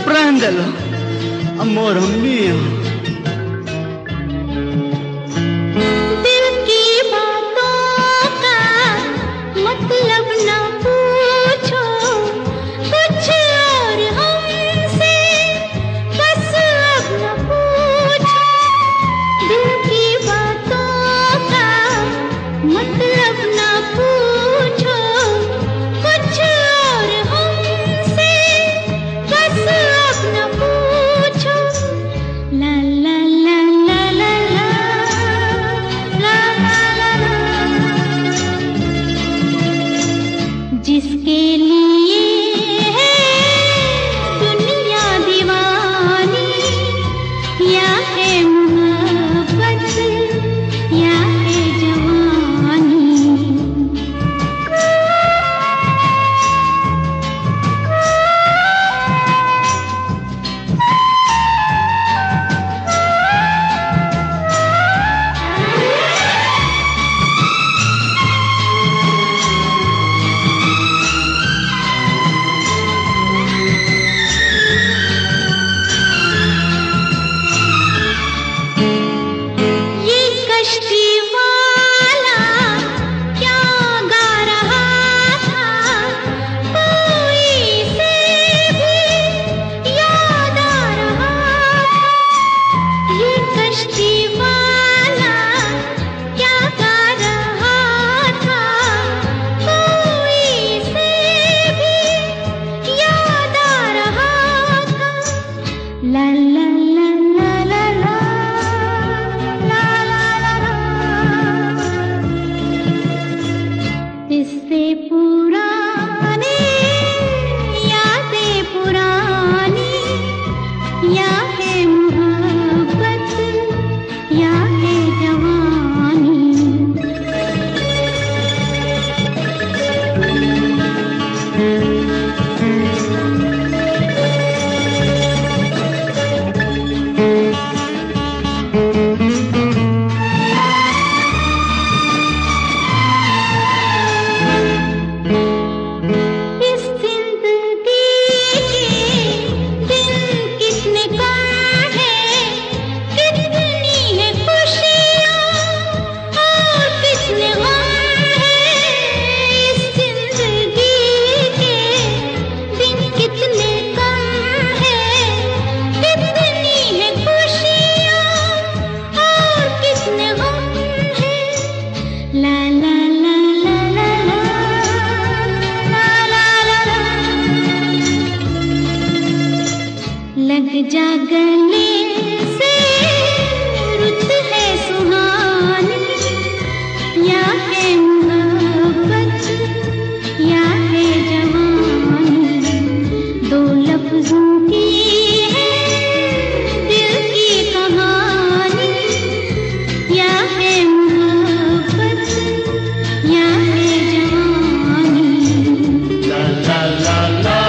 prendelo, amore mio.
दिल की बातों का मतलब न पूछो, कुछ और हमसे बस अब न पूछो। दिल की बातों का मतलब न पूछो, कुछ और हमसे बस अब न पूछो। ला लग जा गले से रुत है सुहानी, या है मोहब्बत या है जवानी, दो लफ्जों की है दिल की कहानी, या है मोहब्बत या है जवानी। ला ला ला ला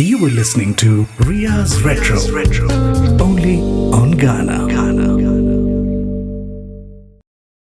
You were listening to Ria's Retro, only on Ghana.